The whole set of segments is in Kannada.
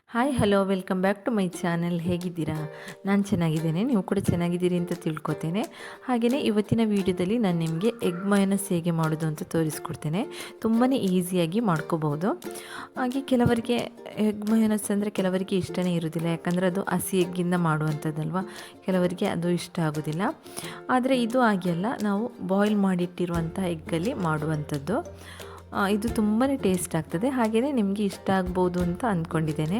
Hi hello welcome back to my channel. ಹೇಗಿದ್ದೀರಾ? ನಾನು ಚೆನ್ನಾಗಿದ್ದೇನೆ, ನೀವು ಕೂಡ ಚೆನ್ನಾಗಿದ್ದೀರಿ ಅಂತ ತಿಳ್ಕೊತೇನೆ. ಹಾಗೆಯೇ ಇವತ್ತಿನ ವಿಡಿಯೋದಲ್ಲಿ ನಾನು ನಿಮಗೆ ಎಗ್ ಮಯೋನಸ್ ಹೇಗೆ ಮಾಡೋದು ಅಂತ ತೋರಿಸ್ಕೊಡ್ತೇನೆ. ತುಂಬಾ ಈಸಿಯಾಗಿ ಮಾಡ್ಕೋಬಹುದು. ಹಾಗೆ ಕೆಲವರಿಗೆ ಎಗ್ ಮಯೋನಸ್ ಅಂದರೆ ಕೆಲವರಿಗೆ ಇಷ್ಟನೇ ಇರೋದಿಲ್ಲ, ಯಾಕಂದರೆ ಅದು ಹಸಿ ಎಗ್ಗಿಂದ ಮಾಡುವಂಥದ್ದಲ್ವ, ಕೆಲವರಿಗೆ ಅದು ಇಷ್ಟ ಆಗೋದಿಲ್ಲ. ಆದರೆ ಇದು ಹಾಗೆ ಅಲ್ಲ, ನಾವು ಬಾಯ್ಲ್ ಮಾಡಿಟ್ಟಿರುವಂಥ ಎಗ್ಗಲ್ಲಿ ಮಾಡುವಂಥದ್ದು. ಇದು ತುಂಬಾ ಟೇಸ್ಟ್ ಆಗ್ತದೆ. ಹಾಗೆಯೇ ನಿಮಗೆ ಇಷ್ಟ ಆಗ್ಬೋದು ಅಂತ ಅಂದ್ಕೊಂಡಿದ್ದೇನೆ.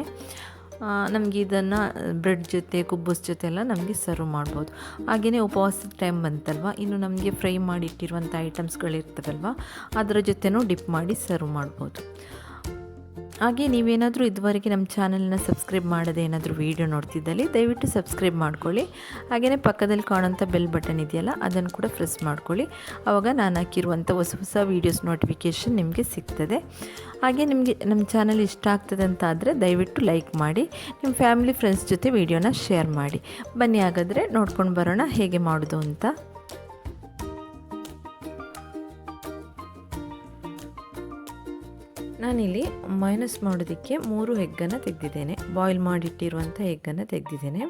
ನಮಗೆ ಇದನ್ನು ಬ್ರೆಡ್ ಜೊತೆ ಕುಬ್ಬಸ್ ಜೊತೆ ಎಲ್ಲ ನಮಗೆ ಸರ್ವ್ ಮಾಡ್ಬೋದು. ಹಾಗೆಯೇ ಉಪವಾಸದ ಟೈಮ್ ಬಂತಲ್ವ, ಇನ್ನು ನಮಗೆ ಫ್ರೈ ಮಾಡಿಟ್ಟಿರುವಂಥ ಐಟಮ್ಸ್ಗಳಿರ್ತವಲ್ವ, ಅದರ ಜೊತೆನೂ ಡಿಪ್ ಮಾಡಿ ಸರ್ವ್ ಮಾಡ್ಬೋದು. ಹಾಗೆ ನೀವೇನಾದರೂ ಇದುವರೆಗೆ ನಮ್ಮ ಚಾನಲ್ನ ಸಬ್ಸ್ಕ್ರೈಬ್ ಮಾಡದೆ ಏನಾದರೂ ವೀಡಿಯೋ ನೋಡ್ತಿದ್ದಲ್ಲಿ ದಯವಿಟ್ಟು ಸಬ್ಸ್ಕ್ರೈಬ್ ಮಾಡ್ಕೊಳ್ಳಿ. ಹಾಗೆಯೇ ಪಕ್ಕದಲ್ಲಿ ಕಾಣೋಂಥ ಬೆಲ್ ಬಟನ್ ಇದೆಯಲ್ಲ, ಅದನ್ನು ಕೂಡ ಪ್ರೆಸ್ ಮಾಡ್ಕೊಳ್ಳಿ. ಆವಾಗ ನಾನು ಹಾಕಿರುವಂಥ ಹೊಸ ಹೊಸ ವೀಡಿಯೋಸ್ ನೋಟಿಫಿಕೇಷನ್ ನಿಮಗೆ ಸಿಗ್ತದೆ. ಹಾಗೆ ನಿಮಗೆ ನಮ್ಮ ಚಾನಲ್ ಇಷ್ಟ ಆಗ್ತದೆ ಅಂತ ಆದರೆ ದಯವಿಟ್ಟು ಲೈಕ್ ಮಾಡಿ, ನಿಮ್ಮ ಫ್ಯಾಮಿಲಿ ಫ್ರೆಂಡ್ಸ್ ಜೊತೆ ವೀಡಿಯೋನ ಶೇರ್ ಮಾಡಿ. ಬನ್ನಿ ಹಾಗಾದರೆ ನೋಡ್ಕೊಂಡು ಬರೋಣ ಹೇಗೆ ಮಾಡೋದು ಅಂತ. ನಾನಿಲ್ಲಿ ಮೈನಸ್ ಮಾಡೋದಕ್ಕೆ 3 ಎಗ್ಗನ್ನು ತೆಗೆದಿದ್ದೇನೆ. ಬಾಯ್ಲ್ ಮಾಡಿಟ್ಟಿರುವಂಥ ಎಗ್ಗನ್ನು ತೆಗೆದಿದ್ದೇನೆ.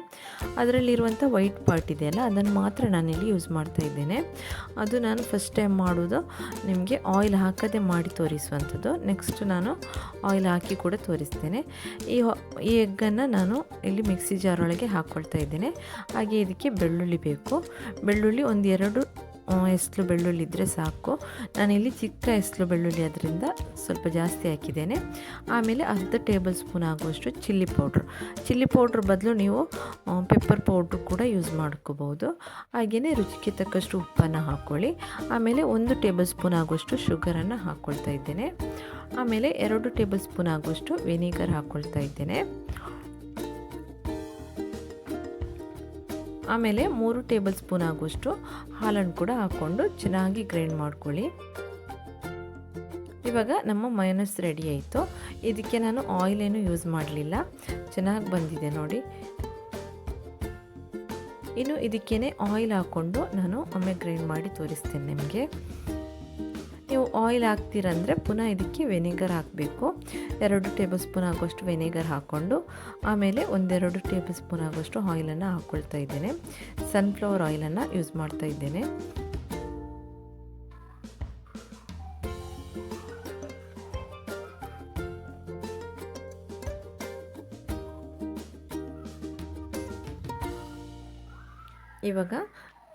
ಅದರಲ್ಲಿರುವಂಥ ವೈಟ್ ಪಾರ್ಟ್ ಇದೆಯಲ್ಲ, ಅದನ್ನು ಮಾತ್ರ ನಾನಿಲ್ಲಿ ಯೂಸ್ ಮಾಡ್ತಾ ಇದ್ದೇನೆ. ಅದು ನಾನು ಫಸ್ಟ್ ಟೈಮ್ ಮಾಡೋದು ನಿಮಗೆ ಆಯಿಲ್ ಹಾಕದೆ ಮಾಡಿ ತೋರಿಸುವಂಥದ್ದು. ನೆಕ್ಸ್ಟ್ ನಾನು ಆಯಿಲ್ ಹಾಕಿ ಕೂಡ ತೋರಿಸ್ತೇನೆ. ಈ ಎಗ್ಗನ್ನು ನಾನು ಇಲ್ಲಿ ಮಿಕ್ಸಿ ಜಾರೊಳಗೆ ಹಾಕ್ಕೊಳ್ತಾ ಇದ್ದೇನೆ. ಹಾಗೆ ಇದಕ್ಕೆ ಬೆಳ್ಳುಳ್ಳಿ ಬೇಕು. ಬೆಳ್ಳುಳ್ಳಿ 1-2 ಎಸ್ಲು ಬೆಳ್ಳುಳ್ಳಿ ಇದ್ದರೆ ಸಾಕು. ನಾನಿಲ್ಲಿ ಚಿಕ್ಕ ಎಸ್ಲು ಬೆಳ್ಳುಳ್ಳಿ ಅದರಿಂದ ಸ್ವಲ್ಪ ಜಾಸ್ತಿ ಹಾಕಿದ್ದೇನೆ. ಆಮೇಲೆ ಅರ್ಧ ಟೇಬಲ್ ಸ್ಪೂನ್ ಆಗುವಷ್ಟು ಚಿಲ್ಲಿ ಪೌಡ್ರ್ ಬದಲು ನೀವು ಪೆಪ್ಪರ್ ಪೌಡ್ರು ಕೂಡ ಯೂಸ್ ಮಾಡ್ಕೋಬೋದು. ಹಾಗೆಯೇ ರುಚಿಗೆ ತಕ್ಕಷ್ಟು ಉಪ್ಪನ್ನು ಹಾಕ್ಕೊಳ್ಳಿ. ಆಮೇಲೆ 1 ಟೇಬಲ್ ಸ್ಪೂನ್ ಆಗುವಷ್ಟು ಶುಗರನ್ನು ಹಾಕ್ಕೊಳ್ತಾ ಇದ್ದೇನೆ. ಆಮೇಲೆ 2 ಟೇಬಲ್ ಸ್ಪೂನ್ ಆಗುವಷ್ಟು ವೆನಿಗರ್ ಹಾಕ್ಕೊಳ್ತಾ ಇದ್ದೇನೆ. ಆಮೇಲೆ 3 ಟೇಬಲ್ ಸ್ಪೂನ್ ಆಗುವಷ್ಟು ಹಾಲನ್ನು ಕೂಡ ಹಾಕ್ಕೊಂಡು ಚೆನ್ನಾಗಿ ಗ್ರೈಂಡ್ ಮಾಡ್ಕೊಳ್ಳಿ. ಇವಾಗ ನಮ್ಮ ಮಯೋನಸ್ ರೆಡಿ ಆಯಿತು. ಇದಕ್ಕೆ ನಾನು ಆಯಿಲ್ ಏನು ಯೂಸ್ ಮಾಡಲಿಲ್ಲ, ಚೆನ್ನಾಗಿ ಬಂದಿದೆ ನೋಡಿ. ಇನ್ನು ಇದಕ್ಕೇನೆ ಆಯಿಲ್ ಹಾಕ್ಕೊಂಡು ನಾನು ಒಮ್ಮೆ ಗ್ರೈಂಡ್ ಮಾಡಿ ತೋರಿಸ್ತೇನೆ ನಿಮಗೆ. ನೀವು ಆಯಿಲ್ ಹಾಕ್ತೀರಂದರೆ ಪುನಃ ಇದಕ್ಕೆ ವೆನಿಗರ್ ಹಾಕಬೇಕು. 2 ಟೇಬಲ್ ಸ್ಪೂನ್ ಆಗುವಷ್ಟು ವೆನಿಗರ್ ಹಾಕ್ಕೊಂಡು ಆಮೇಲೆ 1-2 ಟೇಬಲ್ ಸ್ಪೂನ್ ಆಗುವಷ್ಟು ಆಯಿಲನ್ನು ಹಾಕ್ಕೊಳ್ತಾ ಇದ್ದೇನೆ. ಸನ್ಫ್ಲವರ್ ಆಯಿಲನ್ನು ಯೂಸ್ ಮಾಡ್ತಾ ಇದ್ದೇನೆ. ಇವಾಗ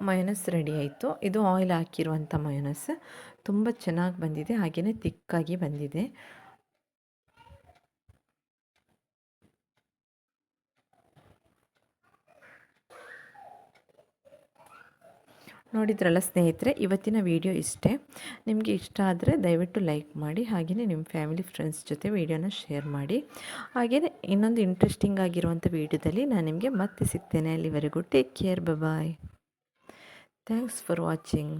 ಮಯೋನಸ್ ರೆಡಿ ಆಯಿತು. ಇದು ಆಯಿಲ್ ಹಾಕಿರುವಂಥ ಮಯೋನಸ್ ತುಂಬ ಚೆನ್ನಾಗಿ ಬಂದಿದೆ, ಹಾಗೆಯೇ ತಿಕ್ಕಾಗಿ ಬಂದಿದೆ. ನೋಡಿದ್ರಲ್ಲ ಸ್ನೇಹಿತರೆ, ಇವತ್ತಿನ ವಿಡಿಯೋ ಇಷ್ಟೇ. ನಿಮಗೆ ಇಷ್ಟ ಆದರೆ ದಯವಿಟ್ಟು ಲೈಕ್ ಮಾಡಿ, ಹಾಗೆಯೇ ನಿಮ್ಮ ಫ್ಯಾಮಿಲಿ ಫ್ರೆಂಡ್ಸ್ ಜೊತೆ ವಿಡಿಯೋನ ಶೇರ್ ಮಾಡಿ. ಹಾಗೆಯೇ ಇನ್ನೊಂದು ಇಂಟ್ರೆಸ್ಟಿಂಗ್ ಆಗಿರುವಂಥ ವಿಡಿಯೋದಲ್ಲಿ ನಾನು ನಿಮಗೆ ಮತ್ತೆ ಸಿಗ್ತೇನೆ. ಅಲ್ಲಿವರೆಗೂ take care, bye. Thanks for watching.